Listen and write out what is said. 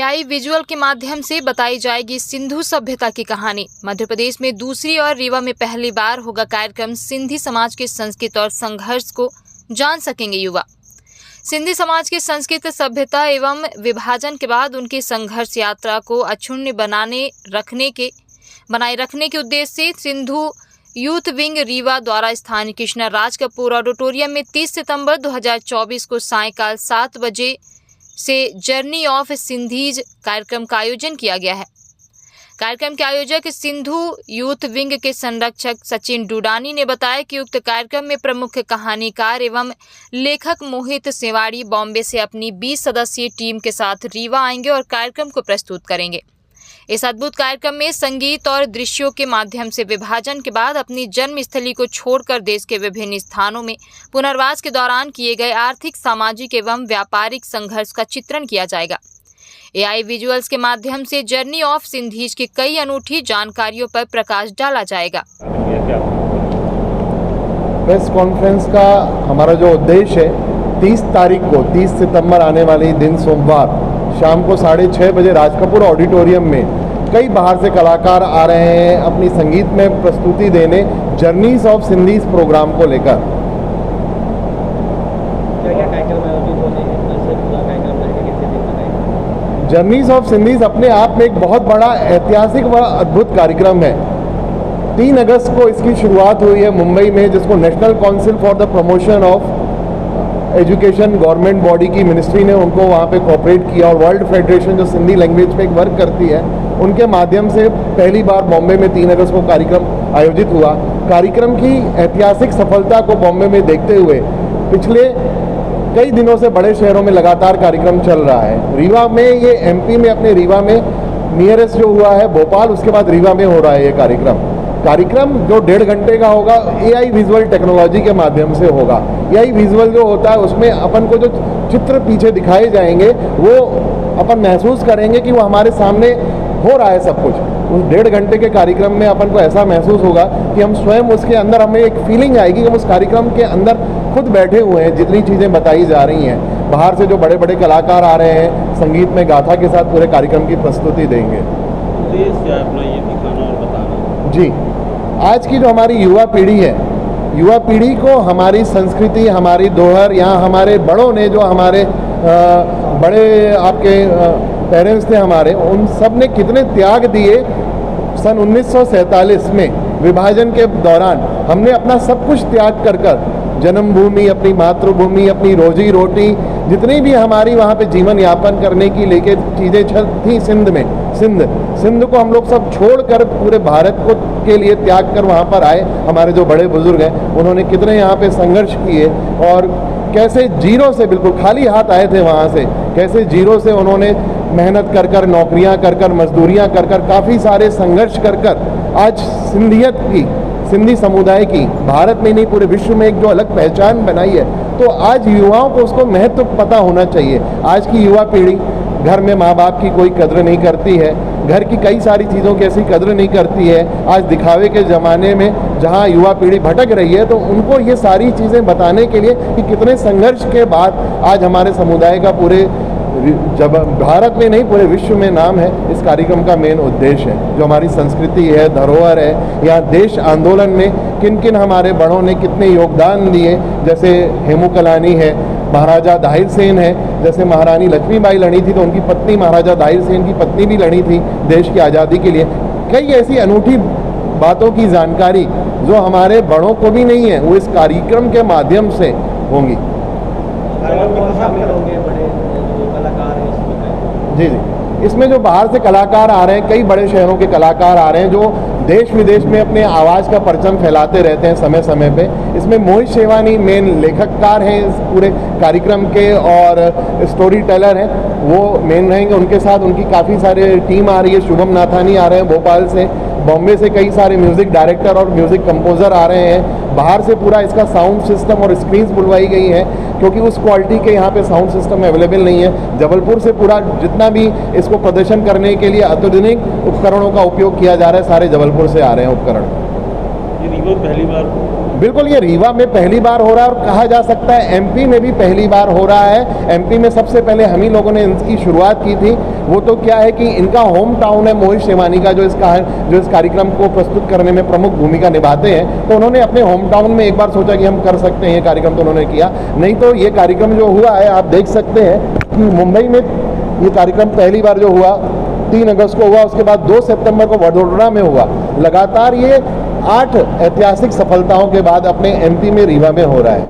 AI visual के माध्यम से बताई जाएगी सिंधु सभ्यता की कहानी। मध्य प्रदेश में दूसरी और रीवा में पहली बार होगा कार्यक्रम। सिंधी समाज के संस्कृति और संघर्ष को जान सकेंगे युवा। सिंधी समाज के संस्कृति, सभ्यता एवं विभाजन के बाद उनकी संघर्ष यात्रा को अक्षुण्ण बनाए रखने के उद्देश्य से सिंधु यूथ विंग रीवा द्वारा स्थानीय कृष्णा राज कपूर ऑडिटोरियम में 30 सितंबर 2024 को सायंकाल 7 बजे से जर्नी ऑफ सिंधीज कार्यक्रम का आयोजन किया गया है। कार्यक्रम के आयोजक सिंधु यूथ विंग के संरक्षक सचिन डुडानी ने बताया कि उक्त कार्यक्रम में प्रमुख कहानीकार एवं लेखक मोहित सेवाड़ी बॉम्बे से अपनी 20 सदस्यीय टीम के साथ रीवा आएंगे और कार्यक्रम को प्रस्तुत करेंगे। इस अद्भुत कार्यक्रम में संगीत और दृश्यों के माध्यम से विभाजन के बाद अपनी जन्मस्थली को छोड़कर देश के विभिन्न स्थानों में पुनर्वास के दौरान किए गए आर्थिक, सामाजिक एवं व्यापारिक संघर्ष का चित्रण किया जाएगा। एआई विजुअल्स के माध्यम से जर्नी ऑफ सिंधीज की कई अनूठी जानकारियों पर प्रकाश डाला जाएगा। प्रेस कॉन्फ्रेंस का हमारा जो उद्देश्य है 30 सितंबर आने वाले दिन सोमवार शाम को 6:30 बजे राज कपूर ऑडिटोरियम में कई बाहर से कलाकार आ रहे हैं अपनी संगीत में प्रस्तुति देने जर्नीज ऑफ सिंधीज प्रोग्राम को लेकर। क्या कार्यक्रम आयोजित होने हैं? जर्नीज ऑफ सिंधीज अपने आप में एक बहुत बड़ा ऐतिहासिक व अद्भुत कार्यक्रम है। 3 अगस्त को इसकी शुरुआत हुई है मुंबई में, जिसको national council for the promotion of education government body की मिनिस्ट्री ने उनको वहाँ पे कोऑपरेट किया और वर्ल्ड फेडरेशन जो सिंधी लैंग्वेज पे एक वर्क करती है उनके माध्यम से पहली बार बॉम्बे में 3 अगस्त को कार्यक्रम आयोजित हुआ। कार्यक्रम की ऐतिहासिक सफलता को बॉम्बे में देखते हुए पिछले कई दिनों से बड़े शहरों में लगातार कार्यक्रम चल रहा है। रीवा में ये एमपी में अपने रीवा में नियरेस्ट जो हुआ है भोपाल, उसके बाद रीवा में हो रहा है ये कार्यक्रम जो 1.5 घंटे का होगा। एआई विजुअल टेक्नोलॉजी के माध्यम से होगा। एआई विजुअल जो होता है उसमें अपन को जो चित्र पीछे दिखाए जाएंगे वो अपन महसूस करेंगे कि वो हमारे सामने हो रहा है सब कुछ। उस 1.5 घंटे के कार्यक्रम में अपन को ऐसा महसूस होगा कि हम स्वयं उसके अंदर, हमें एक फीलिंग आएगी कि हम उस कार्यक्रम के अंदर खुद बैठे हुए हैं। जितनी चीज़ें बताई जा रही हैं, बाहर से जो बड़े बड़े कलाकार आ रहे हैं संगीत में गाथा के साथ पूरे कार्यक्रम की प्रस्तुति देंगे। अपना ये दिखाना और बताना जी, आज की जो हमारी युवा पीढ़ी है, युवा पीढ़ी को हमारी संस्कृति, हमारी दोहर, यहाँ हमारे बड़ों ने जो हमारे बड़े आपके पेरेंट्स थे हमारे, उन सब ने कितने त्याग दिए। सन 1947 में विभाजन के दौरान हमने अपना सब कुछ त्याग कर जन्मभूमि, अपनी मातृभूमि, अपनी रोजी रोटी, जितनी भी हमारी वहाँ पे जीवन यापन करने की लेके चीज़ें थी सिंध को हम लोग सब छोड़कर पूरे भारत को के लिए त्याग कर वहाँ पर आए। हमारे जो बड़े बुजुर्ग हैं उन्होंने कितने यहाँ पे संघर्ष किए और कैसे जीरो से, बिल्कुल खाली हाथ आए थे वहाँ से, कैसे जीरो से उन्होंने मेहनत कर नौकरियाँ कर मजदूरियाँ कर काफ़ी सारे संघर्ष कर आज सिंधियत की, सिंधी समुदाय की भारत में नहीं पूरे विश्व में एक जो अलग पहचान बनाई है। तो आज युवाओं को उसको महत्व पता होना चाहिए। आज की युवा पीढ़ी घर में माँ बाप की कोई कद्र नहीं करती है, घर की कई सारी चीज़ों की ऐसी कद्र नहीं करती है। आज दिखावे के ज़माने में जहाँ युवा पीढ़ी भटक रही है, तो उनको ये सारी चीज़ें बताने के लिए कि कितने संघर्ष के बाद आज हमारे समुदाय का पूरे जब भारत में नहीं पूरे विश्व में नाम है, इस कार्यक्रम का मेन उद्देश्य है। जो हमारी संस्कृति है, धरोहर है, यहाँ देश आंदोलन में किन किन हमारे बड़ों ने कितने योगदान दिए, जैसे हेमू कलानी है, महाराजा दाहिर सेन है, जैसे महारानी लक्ष्मीबाई लड़ी थी तो उनकी पत्नी महाराजा दाहिर सेन की पत्नी भी लड़ी थी देश की आज़ादी के लिए। कई ऐसी अनूठी बातों की जानकारी जो हमारे बड़ों को भी नहीं है, वो इस कार्यक्रम के माध्यम से होंगी। जी, इसमें जो बाहर से कलाकार आ रहे हैं, कई बड़े शहरों के कलाकार आ रहे हैं जो देश विदेश में अपने आवाज़ का परचम फैलाते रहते हैं समय समय पे। इसमें मोहित सेवानी मेन लेखककार हैं इस पूरे कार्यक्रम के और स्टोरी टेलर हैं, वो मेन रहेंगे। उनके साथ उनकी काफ़ी सारे टीम आ रही है। शुभम नाथानी आ रहे हैं भोपाल से, बॉम्बे से कई सारे म्यूज़िक डायरेक्टर और म्यूज़िक कंपोज़र आ रहे हैं। बाहर से पूरा इसका साउंड सिस्टम और स्क्रीन्स बुलवाई गई हैं क्योंकि उस क्वालिटी के यहाँ पे साउंड सिस्टम अवेलेबल नहीं है। जबलपुर से पूरा जितना भी इसको प्रदर्शन करने के लिए अत्याधुनिक उपकरणों का उपयोग किया जा रहा है, सारे जबलपुर से आ रहे हैं उपकरण। ये रीवा पहली बार बिल्कुल, ये रीवा में पहली बार हो रहा है और कहा जा सकता है एमपी में भी पहली बार हो रहा है। एमपी में सबसे पहले हम ही लोगों ने इसकी शुरुआत की थी। वो तो क्या है कि इनका होम टाउन है मोहित शेवानी का, जो इस कार्यक्रम को प्रस्तुत करने में प्रमुख भूमिका निभाते हैं। तो उन्होंने अपने होम टाउन में एक बार सोचा कि हम कर सकते हैं ये कार्यक्रम, तो उन्होंने किया। नहीं तो ये कार्यक्रम जो हुआ है, आप देख सकते हैं कि मुंबई में ये कार्यक्रम पहली बार जो हुआ 3 अगस्त को हुआ, उसके बाद 2 सितंबर को वडोदरा में हुआ। लगातार ये 8 ऐतिहासिक सफलताओं के बाद अपने एमपी में रीवा में हो रहा है।